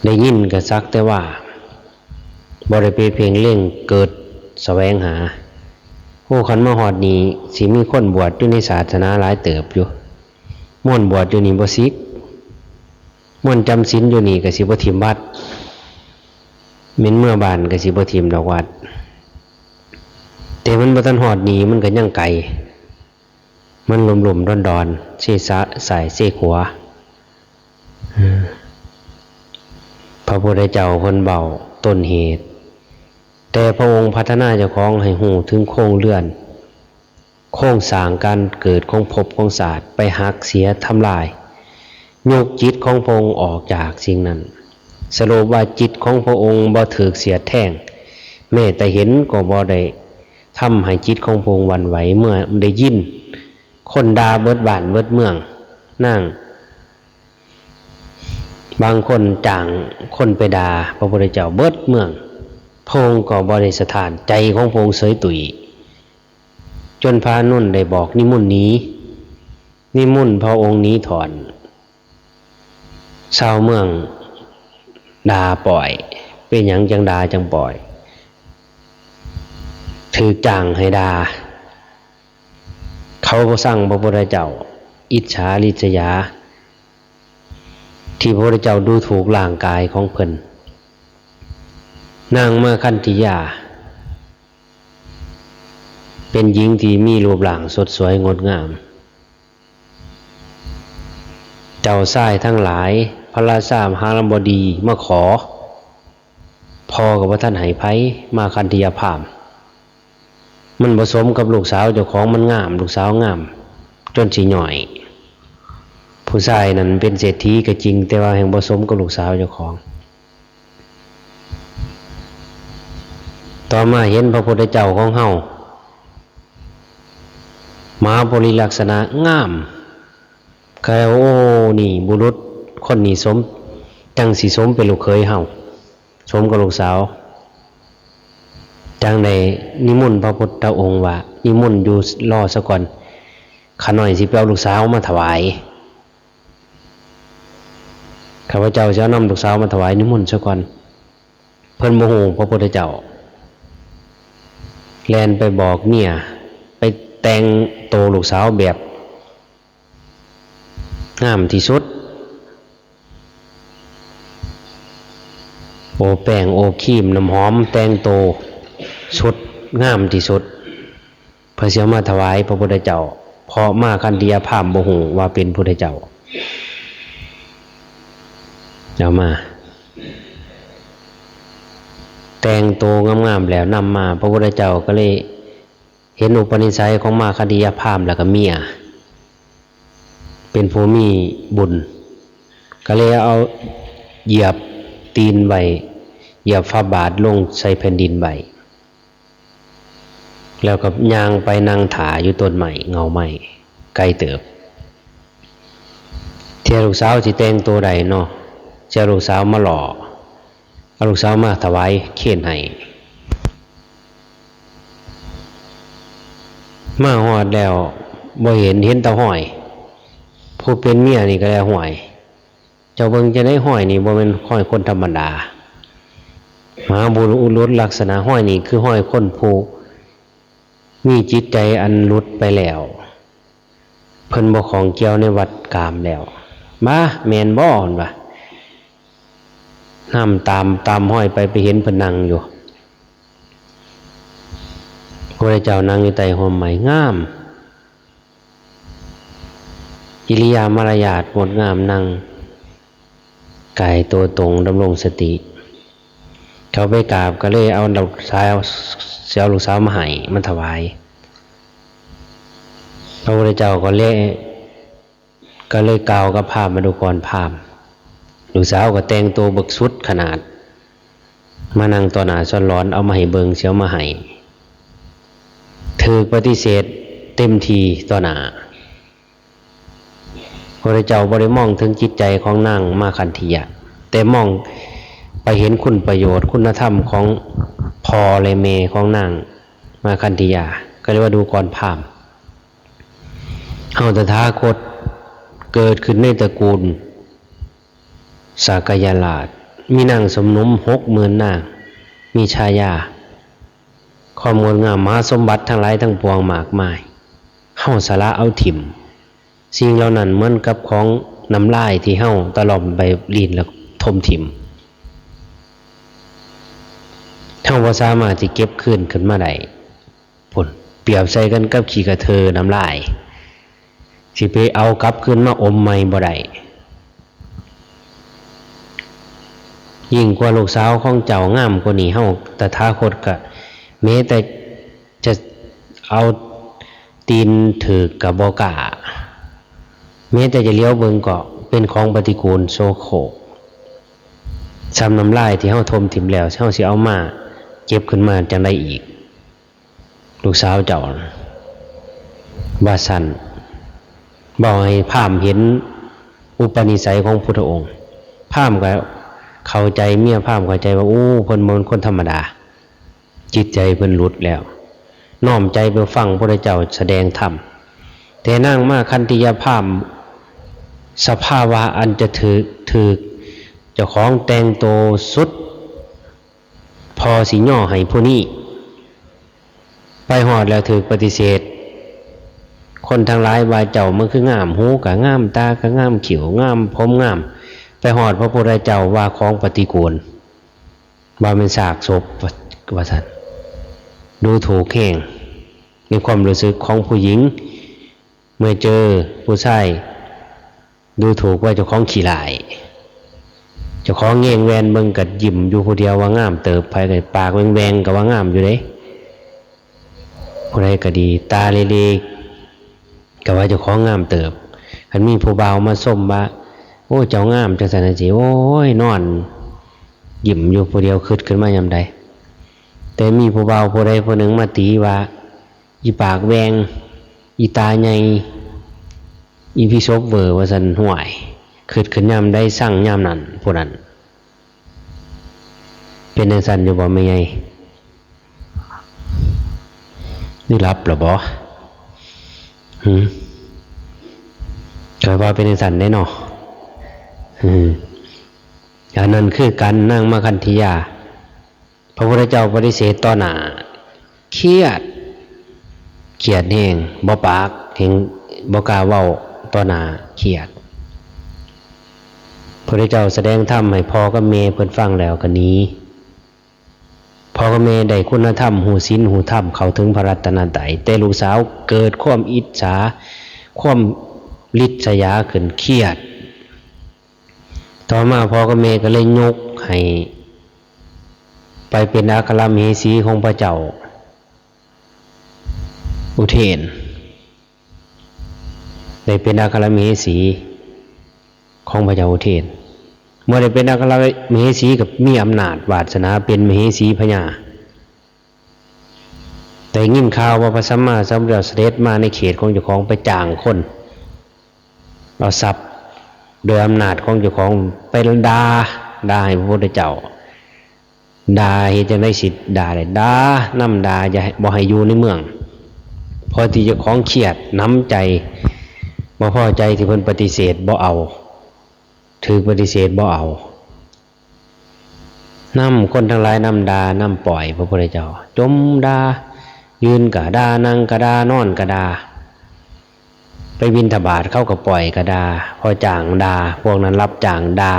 ได้ยินก็สักแต่ว่าบ่ได้ไปเพ่งเล็งเกิดแสวงหาผู้คันมาฮอดนี้สิมีคนบวชอยู่ในศาสนาหลายเติบอยู่ม่วนบวชอยู่นี่บ่ซิกม่วนจำศีลอยู่นี่ก็สิบ่ทิ่มวัดแม่นเมื่อบ้านก็สิบ่ทิ่มดอกวัดแต่มันบ่ทันฮอดนี้มันก็ยังไกลมันหลุมๆดอนๆเสษะสายเสขวา พระพุทธเจ้าเพิ่นเบาต้นเหตุแต่พระองค์พัฒนาเจ้าของให้หูถึงโครงเลื่อนโครงสร้างการเกิดของภพของศาสตร์ไปหักเสียทำลายยกจิตของพระองค์ออกจากสิ่งนั้นสรุปว่าจิตของพระองค์บ่ถูกเสียดแทงแม้แต่เห็นก็บ่ได้ทำให้จิตของพระองค์หวั่นไหวเมื่อได้ยินคนด่าเบิดบ้านเบิดเมืองนั่งบางคนจ้างคนไปด่าพระพุทธเจ้าเบิดเมืองพระองค์ก็บ่ได้สถานใจของพระองค์เสยตุยจนพระอานนท์ได้บอกนิมนต์หนีนิมนต์พระองค์นี้ถอนชาวเมืองด่าปล่อยเป็นหยังจังด่าจังปล่อยถือจ้างให้ด่าเขาบ่สั่งพระพุทธเจ้าอิจฉาริษยาที่พระพุทธเจ้าดูถูกร่างกายของเพิ่นนางมาคันธิยาเป็นหญิงที่มีรูปร่างสดสวยงดงามเจ้าชายทั้งหลายพระราชามหาบดีมาขอพ่อกับพระท่านให้ไผมาคันธิยาพามมันผสมกับลูกสาวเจ้าของมันงามลูกสาวงามจนสิหน่อยผู้ชายนั้นเป็นเศรษฐีก็จริงแต่ว่าแห่งผสมกับลูกสาวเจ้าของต่อมาเห็นพระพุทธเจ้าของเฮามาบริลักษณะงามก็โอ้นี่บุรุษคนนี้สมจังสิสมเป็นลูกเขยเฮาสมกับลูกสาวจังในนิมนต์พระพุทธองค์ว่านิมนต์อยู่รอซะก่อนข้าน้อยสิไปเอาลูกสาวมาถวายข้าพเจ้าจะนำลูกสาวมาถวายนิมนต์ซะก่อนเพิ่นโมโหพระพุทธเจ้าแลนไปบอกเนี่ยไปแต่งโตลูกสาวแบบงามที่สุดโอแป้งโอครีมน้ำหอมแต่งโตชุดงามที่สุดเพื่อเสียมาถวายพระพุทธเจ้าเพราะมาคันธิยาพามบ่ฮู้ว่าเป็นพุทธเจ้าเอามาแต่งโตงามๆแล้วนำมาพระพุทธเจ้าก็เลยเห็นอุปนิสัยของมาคันธิยาพามแล้วก็เมียเป็นผู้มีบุญก็เลยเอาเหยียบตีนไว้เหยียบฝ่าบาทลงใส่แผ่นดินไว้แล้วก็ย่างไปนั่งถาอยู่ต้นไม้เงาไม้ไกลเติบเที่ยลูกสาวสิแต่งตัวใดเนาะเจ้าลูกสาวมาหล่อเอาลูกสาวมาถวายเขียนให้มาฮอดแล้วบ่เห็นแตาห้อยผู้เป็นเมียนี่ก็แล้วห้อยเจ้าเบิ่งจะได้ห้อยนี่บ่แม่นห้อยคนธรรมดามหาบุรุษลักษณะห้อยนี่คือห้อยคนผู้มีจิตใจอันหลุดไปแล้วเพิ่นบ่ของเกี่ยวในวัดกามแล้วมาแม่นบ่หั่นว่าน้ำตามห้อยไปเห็นเพิ่นนั่งอยู่พระเจ้านั่งอยู่ใต้ห่มไม้งามกิริยามารยาทงดงามนั่งกายตัวตรงดำรงสติเขาไปกราบก็เลยเอาลูกสาวเสียลูกสาวมาให้มันถวายพระพุทธเจ้าก็เลยกล่าวกับพราหมณ์มาดูก่อนพราหมณ์ลูกสาวก็แต่งตัวบึกสุดขนาดมานั่งต่อหน้าซ้อนร้อนเอามาให้เบิงเสียวมาให้ถือปฏิเสธเต็มทีต่อหน้าพระเจ้าบ่ได้มองถึงจิตใจของนางมาคันธียะแต่มองไปเห็นคุณประโยชน์คุณธรรมของพ่อและแม่ของนางมาคันธียะก็เรียกว่าดูก่อนพราหมณ์เฮาตถาคตเกิดขึ้นในตระกูลสากยราชมีนางสมนุม60,000นางมีชายาความงดงามมหาสมบัติทั้งหลายทั้งปวงมากมายเฮาสละเอาถิ่มสิ่งเหล่านั้นเหมือนกับของน้ำลายที่เฮาตะล่อมไปลีนแล้วทมถิ่มเฮาบ่สามารถสิเก็บคืนขึ้นมาได้พุ่นเปรียบใส่กันกับขี้กระเทอน้ำลายสิไปเอากลับคืนมาอมใหม่บ่ได้ ยิ่งกว่าลูกสาวของเจ้างามกว่านี้เฮาตถาคตก็แม้แต่จะเอาตีนถือกับบ่กล้าแม้แต่จะเลี้ยวเบิ่งก็เป็นของปฏิกูลโสโครกซ้ำน้ำลายที่เฮาทมถิ่มแล้วเฮาสิเอามาเก็บขึ้นมาจังได๋อีกลูกสาวเจ้าว่าซั่นบ่ให้พราหมณ์เห็นอุปนิสัยของพุทธองค์พราหมณ์ก็เข้าใจเมียพราหมณ์เข้าใจว่าเพิ่นบ่เป็นคนธรรมดาจิตใจเพิ่นหลุดแล้วน้อมใจไปฟังพระเจ้าแสดงธรรมแต่นางมาคันติยพราหมณ์สภาวะอันจะถือเจ้าของแต่งโตสุดพอสิย่อให้ผู้นี้ไปหอดแล้วถือปฏิเสธคนทั้งหลายว่าเจ้ามันคืองามหูกะงามตากะงามขิวงามผมงามไปหอดพระพุทธเจ้าว่าของปฏิกูลว่าเป็นซากศพว่าซั่นดูถูกแข่งในความรู้สึกของผู้หญิงเมื่อเจอผู้ชายดูถูกว่าเจ้าของขี้ลายเจ้าของแง่งแวนเบิ่งกัดยิ้มอยู่ผู้เดียวว่างามเติบไปกับปากแวงๆก็ว่างามอยู่เด้ผู้ใดก็ดีตาเล็กๆก็ว่าเจ้าของงามเติบคันมีผู้บ่าวมาส้มว่าโอ้เจ้างามจังซั่นจังซี่โอ้ยนอนยิ้มอยู่ผู้เดียวคิดขึ้นมายามใดแต่มีผู้บ่าวผู้ใดผู้หนึ่งมาตีว่าอีปากแวงอีตาใหญ่อีพี่ซบเวอร์ว่าซั่นห่วยคิดขึ้นยามใดสั่งยามนั้นผู้นั้นเป็นจังซั่นอยู่บ่แม่ใหญ่นี่รับหรอบ่ก็ว่าเป็นจังซั่นได้เนาะอันนั้นคือการนั่งมคันธิยาพระพุทธเจ้าปฏิเสธต่อหน้าเครียดแห้งบ่ปากแห่งบ่กล้าเว้าต่อหน้าเครียดพระพุทธเจ้าแสดงธรรมให้พ่อกับแม่เพิ่นฟังแล้วก็หนีพ่อกับแม่ได้คุณธรรมหูศีลหูธรรมเข้าถึงพระรัตนตรัยแต่ลูกสาวเกิดความอิจฉาความริษยาขึ้นเครียดต่อมาพ่อกับแม่ก็เลยยกให้ไปเป็นอัครมเหสีของพระเจ้าอุเทนได้เป็นอัครมเหสีของพระเจ้าอุเทนเมื่อได้เป็นอัครมเหสีกับมีอำนาจวาสนาเป็นมเหสีพญาแต่ยินข่าวว่าพระสัมมาสัมพุทธเจ้าเสด็จมาในเขตของเจ้าของไปจ้างคนเอาทรัพย์โดยอำนาจของเจ้าของไปด่าให้พระพุทธเจ้าด่าเฮ็ดจังได๋สิด่าได้ด่านำด่าอย่าบ่ให้อยู่ในเมืองพอที่เจ้าของเครียดน้ำใจบ่พอใจที่เพิ่นปฏิเสธบ่เอาถือปฏิเสธบ่เอานำคนทั้งหลายนำด่านำปล่อยพระพุทธเจ้าจมด่ายืนก็ด่านั่งก็ด่านอนก็ด่าไปบิณฑบาตเข้าก็ปล่อยก็ด่าพอจ้างด่าพวกนั้นรับจ้างด่า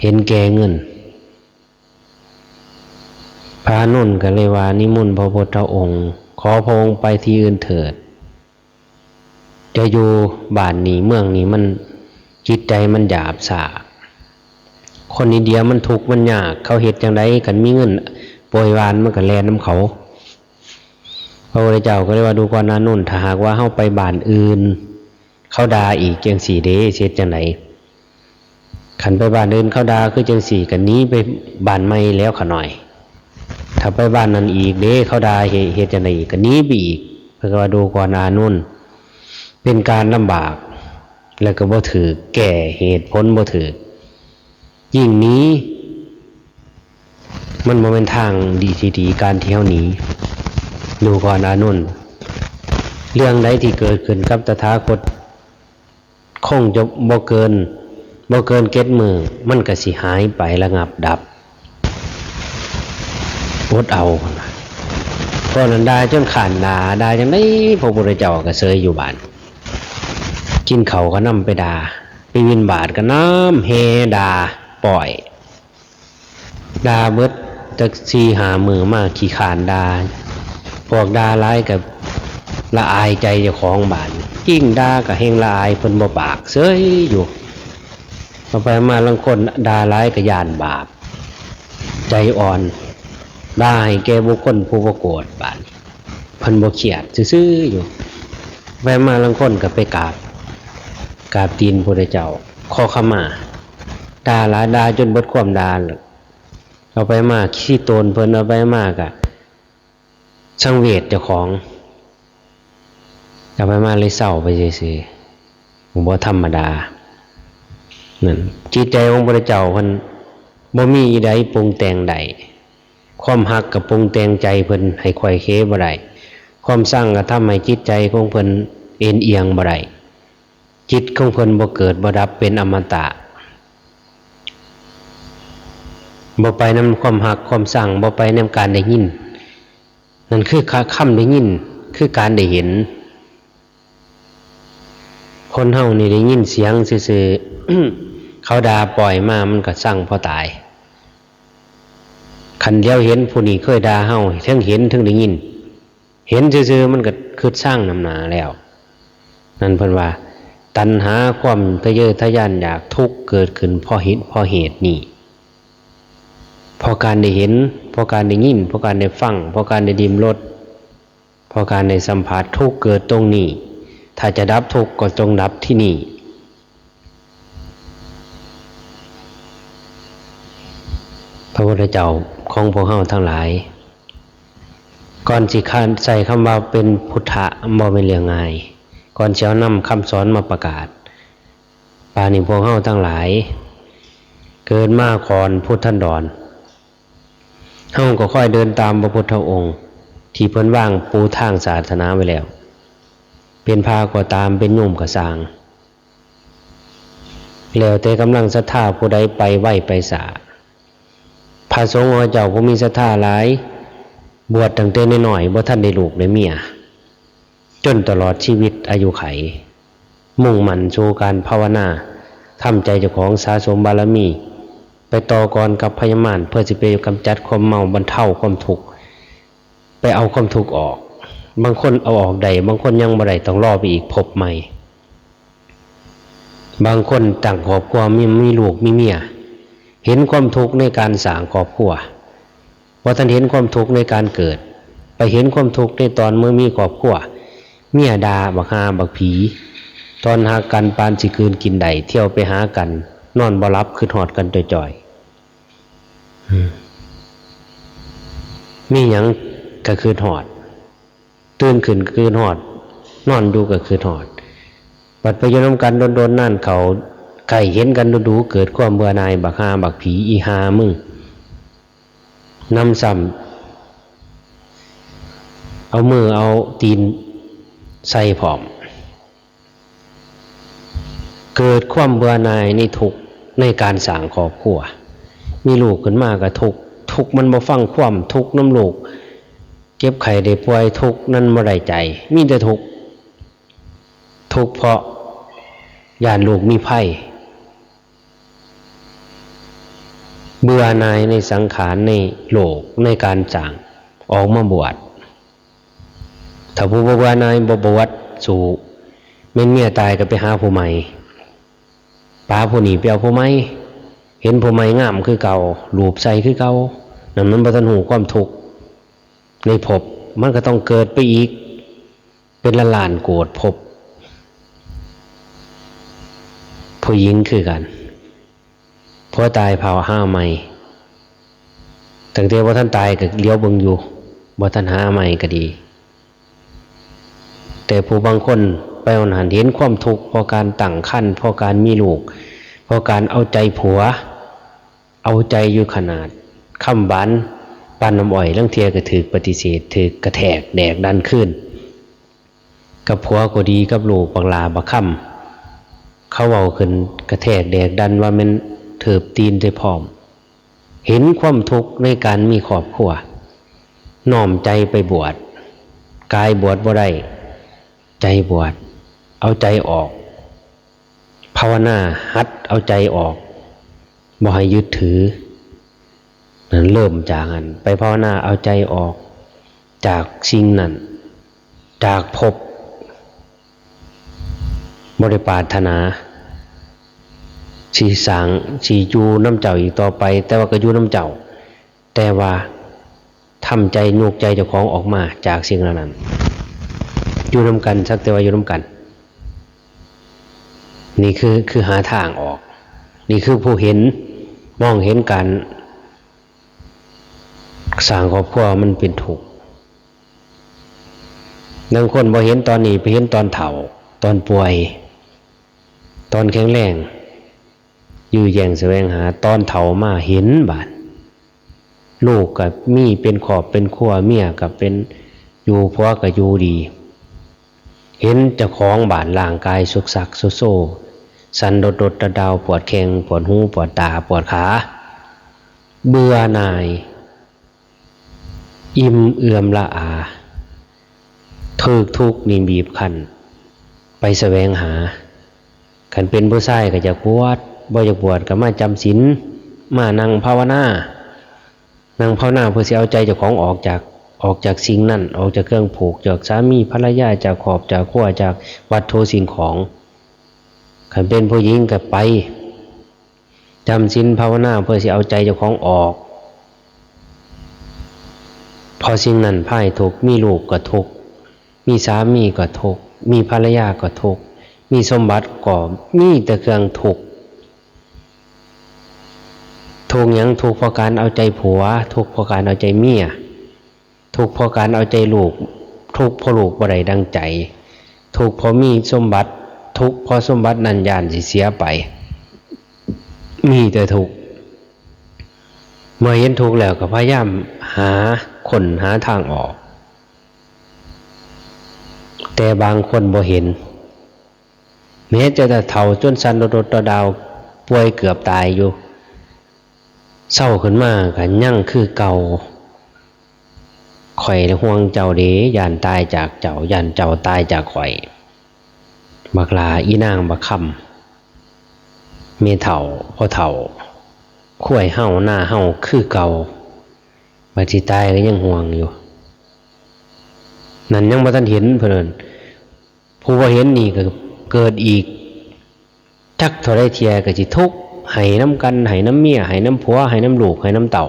เห็นแก่เงินพระนุ่นก็เลยว่านิมนต์พระพุทธองค์ขอพระองค์ไปที่อื่นเถิดจะอยู่บ้านนี้เมืองนี้มันจิตใจมันหยาบสาคนอินเดียมันทุกข์มันยากเขาเฮ็ดจังไดกันมีเงินโปรยวานมันก็แลนน้ำเขาพระพุทธเจ้าก็เลยว่าดูก่อนนะนุ่นถ้าหากว่าเฮาไปบ้านอื่นเขาด่าอีกจังสี่เด้เฮ็ดจังไดขันไปบ้านอื่นเขาด่าคือจังสี่กันนี้ไปบ้านใหม่แล้วขะหน่อยถ้าไปบ้านนั้นอีกเด้เขาด่าเฮ็ดจังไดอีกกันนี้ไปอีกเพิ่นก็ว่าดูก่อนอานุ่นเป็นการลำบากแล้วก็บ่ถือแก่เหตุผลบ่ถือยิ่งนี้มันบ่เป็นทางดีที่ดีการที่เฮาหนีดูก่อนอานนท์เรื่องใดที่เกิดขึ้นกับตถาคตคงจะบ่เกิน7 มื้อมันก็สิหายไประงับดับอดเอาเพราะนั้นด่าจนขานด่าจังได๋พระพุทธเจ้าก็เสยอยู่บ้านกินข้าวก็นำไปด่าไปบิณฑบาตก็น้ำแห่ด่าปล่อยด่าเบิดจัก4-5 มื้อมาขี้ขานด่าพวกด่าร้ายกับละอายใจเจ้าของบ้านยิ่งด่าก็แห่งละอายเพิ่นบ่ปากเสยอยู่ เอาไปมาลางคนด่าร้ายก็ย่านบาปใจอ่อนด่าให้แก่บุคคลผู้บ่โกรธบาดเพิ่นบ่เครียดซื่อๆอยู่ไปมาลางคนก็ไปกราบตีนพระพุทธเจ้าขอขมาด่าหลายด่าจนเบิดความด่าเอาไปมาขี้โตนเพิ่นเอาไปมากะสังเวชเจ้าของเอาไปมาเลยเศร้าไปซื่อๆบ่ธรรมดานั่นจิตใจของพระพุทธเจ้าเพิ่นบ่มีอีใดปรุงแต่งใดความฮักกับปรุงแต่งใจเพิ่นให้ไขว่เขวบ่ได้ความสร้างก็ทำให้จิตใจของเพิ่นเอ็นเอียงบ่ได้จิตของเพิ่นบ่เกิดบ่ดับเป็นอมตะบ่ไปนำความฮักความสร้างบ่ไปนำการได้ยินนั่นคือคำได้ยินคือการได้เห็นคนเฮานี่ได้ยินเสียงซื่อๆ เขาด่าปล่อยมามันก็สั่งพอตายคันเดียวเห็นผู้นี้เคยด่าเฮาทั้งเห็นทั้งได้ยินเห็นซื่อๆมันก็คือสร้างนำหนาแล้วนั่นเพิ่นว่าตัณหาความทะเยอทะยานอยากทุกข์เกิดขึ้นเพราะเหตุนี้เพราะการได้เห็นเพราะการได้ยินเพราะการได้ฟังเพราะการได้ลิ้มรสเพราะการได้สัมผัสทุกข์เกิดตรงนี้ถ้าจะดับทุกข์ก็จงดับที่นี่พระพุทธเจ้าของพวกเฮาทั้งหลายก่อนสิใส่คำว่าเป็นพุทธะบ่เป็นเรื่องง่ายก่อนสิเอานำคำสอนมาประกาศป่านนี้พวกเฮาทั้งหลายเกิดมาก่อนพุทธันดรเฮาก็ค่อยเดินตามพระพุทธองค์ที่เพิ่นวางปูทางศาสนาไว้แล้วเป็นพาก็ตามเป็นโยมก็สร้างแล้วแต่กำลังศรัทธาผู้ใดไปไหวไปสาพระสงฆ์เจ้าผู้มีศรัทธาหลายบวชตั้งแต่น้อยๆบ่ทันได้ลูกได้เมียจนตลอดชีวิตอายุไขมุ่งมั่นสู่การภาวนาทำใจเจ้าของสะสมบารมีไปต่อกรกับพยามารเพื่อสิไปกำจัดความเมาบรรเทาความทุกข์ไปเอาความทุกข์ออกบางคนเอาออกได้บางคนยังบ่ได้ต้องรอไปอีกพบใหม่บางคนตั้งครอบครัวมีลูกมีเมียเห็นความทุกข์ในการสร้างครอบครัวว่าท่านเห็นความทุกข์ในการเกิดไปเห็นความทุกข์ในตอนเมื่อมีครอบครัวเมียด่าบักฮาบักผีตอนหากันปานสิคืนกินได้เที่ยวไปหากันนอนบ่หลับคือหอดกันจ่อยๆมีหยังก็คือหอดตื่นขึ้นก็คือหอดนอนดูก็คือหอดบัดไปอยู่นำกันโดนๆนั่นเขาไก่เห็นกันดูๆเกิดความเบื่อหน่ายบักฮาบักผีอีหามึงนำซ้ำเอามือเอาตีนใส่ผอมเกิดความเบื่อหน่ายในทุกข์ในการสร้างครอบครัวมีลูกขึ้นมาก็ทุกข์มันบ่ฟังความทุกข์น้ำลูกเจ็บไข้ได้ป่วยทุกข์นั่นบ่ได้ใจมีแต่ทุกข์เพราะย่านลูกมีภัยเบื่อหน่ายในสังขารในโลกในการสร้างออกมาบวชถ้าผู้บ่เบื่อหน่ายบ่บวชสู่แม่นเมียตายก็ไปหาผู้ใหม่ป้าผู้นี้ไปเอาผู้ใหม่เห็นผู้ใหม่งามคือเก่ารูปใสคือเก่านั่นมันบ่ทันหูความทุกข์ในภพมันก็ต้องเกิดไปอีกเป็นล้านๆโกรธภพผู้หญิงคือกันพอตายเผาห้าใหม่ตั้งแต่ว่าท่านตายก็เลี้ยวเบิ่งอยู่บ่ท่านหาใหม่ก็ดีแต่ผู้บางคนไปเอาหันเห็นความทุกข์เพราะการตั้งครรภ์เพราะการมีลูกเพราะการเอาใจผัวเอาใจอยู่ขนาดคำหวานปานน้ำอ้อยลังเทียก็ถือปฏิเสธถือกระแทกแดกดันขึ้นกับผัวก็ดีกับลูกบักลาบักค่ำเขาเอาขึ้นกระแทกแดกดันว่ามันเถิบตีนได้พร้อมเห็นความทุกข์ในการมีครอบครัวน้อมใจไปบวชกายบวชบ่ได้ใจบวชเอาใจออกภาวนาหัดเอาใจออกบ่ให้ยึดถือนั่นเริ่มจากนั้นไปภาวนาเอาใจออกจากสิ่งนั้นจากภพบ่ได้ปรารถนา สิสร้างสิอยู่น้ำเจ้าอีกต่อไปแต่ว่าก็อยู่น้ำเจ้าแต่ว่าทำใจโยกใจเจ้าของออกมาจากสิ่งเหล่านั้นอยู่น้ำกันสักแต่ว่าอยู่น้ำกันนี่คือหาทางออกนี่คือผู้เห็นมองเห็นการสร้างครอบครัวมันเป็นทุกข์บางคนพอเห็นตอนนี้ไปเห็นตอนเฒ่าตอนป่วยตอนแข็งแรงอยู่แย่งแสวงหาตอนเฒ่ามาเห็นบาดลูกกับมีเป็นขอบเป็นครัวเมียกับเป็นอยู่ผัวกับอยู่ดีเห็นเจ้าของบาดร่างกายสุกสักโซโซสันโดดดาวปวดแข้งปวดหูปวดตาปวดขาเบื่อหน่ายอิ่มเอื่อมละอาทุกข์นี่บีบคั้นไปแสวงหาคันเป็นผู้ชายก็จะบวชบ่อยากบวชก็มาจำศีลมานั่งภาวนานั่งภาวนาเพื่อสิเอาใจเจ้าของออกจากสิ่งนั้นออกจากเครื่องผูกจากสามีภรรยาจากขอบจากขั้วจากวัตถุสิ่งของคันเป็นผู้หญิงก็ไปจำศีลภาวนาเพื่อสิเอาใจเจ้าของออกพอสิ่งนั้นพ่ายทุกข์มีลูกก็ทุกข์มีสามีก็ทุกข์มีภรรยาก็ทุกข์มีสมบัติก็มีแต่เครื่องทุกข์ทุกข์หยังทุกข์เพราะการเอาใจผัวทุกข์เพราะการเอาใจเมียทุกข์เพราะการเอาใจลูกทุกข์เพราะลูกบ่ได้ดังใจทุกข์เพราะมีสมบัติทุกข์เพราะสมบัตินั้นย่านสิเสียไปมีแต่ทุกข์เมื่อเห็นทุกข์แล้วก็พยายามหาทางออกแต่บางคนบ่เห็นแม้จะเฒ่าจนสันโดดดาวป่วยเกือบตายอยู่เศร้าขึ้นมาก็ยังคือเก่าข่อยห่วงเจ้าเด้ย่านตายจากเจ้าย่านเจ้าตายจากข่อยบักลาอีนางบักคำเมเฒ่าพ่อเฒ่าข้วยเฮาหน้าเฮาคือเก่าบัดสิตายก็ยังห่วงอยู่นั่นยังบ่ทันเห็นเพิ่นผู้บ่เห็นนี่ก็เกิดอีกจักเท่าใดเที่ยก็สิทุกข์ให้น้ำกันให้น้ำเมียให้น้ำผัวให้น้ำลูกให้น้ำเต่า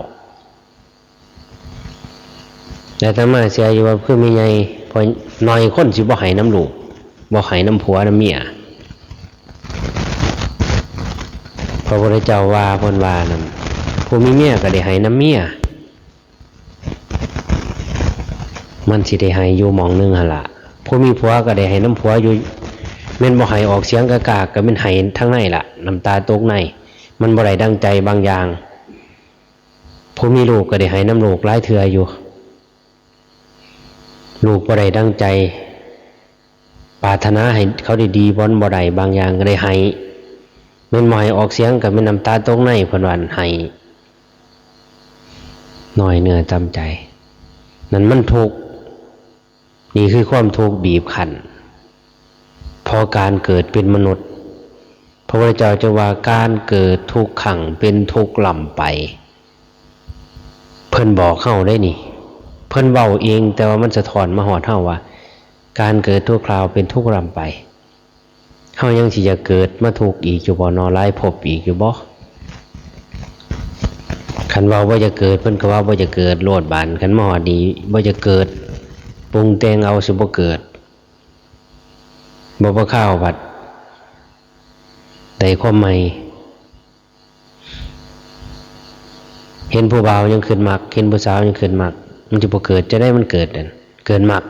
แต่ถ้ามาเสียอยู่ว่าเพื่อมีไงพอน้อยคนสิบ่ให้น้ำลูกบ่ให้น้ำผัวน้ำเมียพระพุทธเจ้าว่าเพิ่นว่านั่นผู้มีเมียก็ได้ให้น้ำเมียมันสิได้ให้อยู่หม่องนึงหั่นล่ะผู้มีผัวก็ได้ให้น้ำผัวอยู่แม่นบ่ให้ออกเสียงกากๆก็เป็นให้ทั้งในล่ะน้ำตาตกในมันบ่ได้ดังใจบางอย่างผู้มีลูกก็ได้ให้น้ำลูกหลายเทื่ออยู่ลูกบ่ได้ดังใจปรารถนาให้เขาได้ดีบ่ได้บางอย่างก็ได้ให้แม่นบ่ให้ออกเสียงก็เป็นน้ำตาตกในเพิ่นว่าให้น้อยเนื้อตามใจนั่นมันทุกข์นี่คือความทุกข์บีบคั้นพอการเกิดเป็นมนุษย์พระพุทธเจ้าจะว่าการเกิดทุกขังเป็นทุกข์ล่ำไปเพิ่นบอกเฮาได้นี่เพิ่นเว้าเองแต่ว่ามันสะท้อนมาฮอดเฮาว่าการเกิดทุกคราวเป็นทุกข์ล่ำไปเฮายังสิจะเกิดมาทุกข์อีกอยู่บ่นอหลายภพอีกอยู่บ่คันว่าบ่จะเกิดเพิ่นก็ว่าบ่จะเกิดโลดบานคันมาฮอดนี้บ่จะเกิดปรุงแต่งเอาสิบ่เกิดบ่ข้าวผัดแต่ความใหม่เห็นผู้บ่าวยังขึ้นมักเห็นผู้สาวยังขึ้นมักมันจะบ่เกิดจะได้มันเกิดนั่นเกินมัก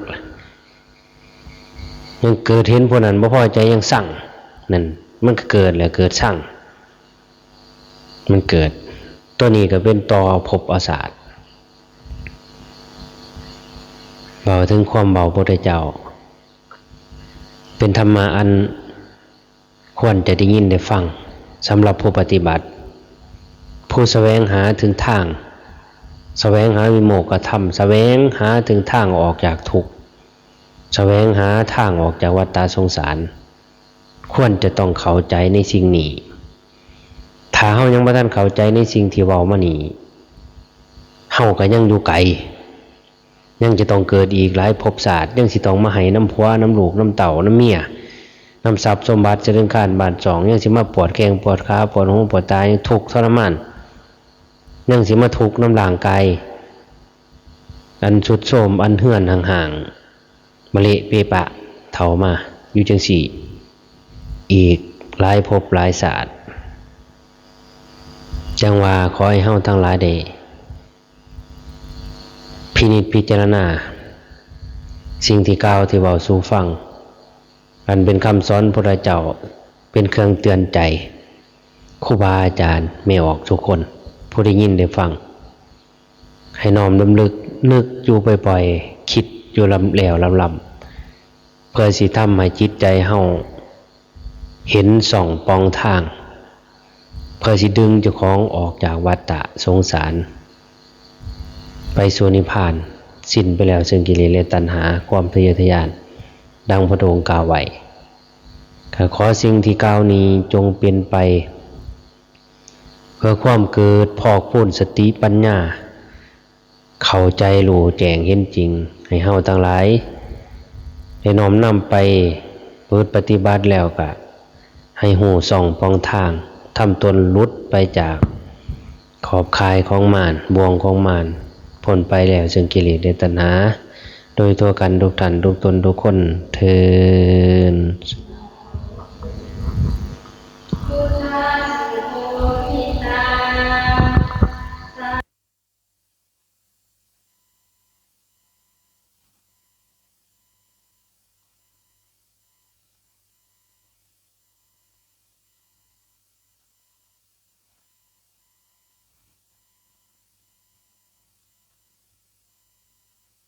ยังเกิดเห็นผู้นั้นบ่พอใจยังสั่งนั่นมันก็เกิดแล้วเกิดสั่งมันเกิดตัวนี้ก็เป็นตอภพอาสาทเบาถึงความเบาพระพุทธเจ้าเป็นธรรมะอันควรจะได้ยินได้ฟังสำหรับผู้ปฏิบัติผู้แสวงหาถึงทางแสวงหาวิโมกขธรรมแสวงหาถึงทางออกจากทุกข์แสวงหาทางออกจากวัฏฏะสงสารควรจะต้องเข้าใจในสิ่งนี้ถ้าเฮายังบ่ทันเข้าใจในสิ่งที่เว้ามานี้เฮาก็ยังอยู่ไกลยังจะต้องเกิดอีกหลายภพชาติยังสิต้องมาให้น้ำผัวน้ำลูกน้ำเต่าน้ำเมีย นำทรัพย์สมบัติจะเรื่องการบาดสองยังสิมาปวดแข้งปวดขาปวดหูปวดตายังทุกข์ทรมานยังสิมาทุกข์น้ำร่างกายอันสุดโทรมอันเหื่อนห่างๆมะเละเปปะเถามาอยู่จังสี่อีกหลายภพหลายศาสตร์จังว่าขอให้เฮาทั้งหลายได้พินิจพิจารณาสิ่งที่กล่าวที่เว้าสู่ฟังอันเป็นคำสอนพระเจ้าเป็นเครื่องเตือนใจครูบาอาจารย์ไม่ออกทุกคนผู้ได้ยินได้ฟังให้น้อมรำลึกนึกอยู่บ่อยๆคิดอยู่ลำแล้วลำเพื่อสิทำให้จิตใจเฮาเห็นส่องปองทางเพื่อสิดึงเจ้าของออกจากวัฏฏะสงสารไปสู่นิพพานสิ้นไปแล้วซึ่งกิเลสและตัณหาความทะเยอทะยานดังพระองค์กล่าวไว้ขอสิ่งที่กล่าวนี้จงเป็นไปเพื่อความเกิดพอกพูนสติปัญญาเข้าใจรู้แจ้งเห็นจริงให้เฮาทั้งหลายได้น้อมนำไปปฏิบัติแล้วก็ให้หูส่องปองทางทำตนหลุดไปจากขอบข่ายของมารบ่วงของมารพ้นไปแล้วซึ่งกิเลสและตัณหาโดยตัวกันทุกท่านทุกตนทุกคนเทอญ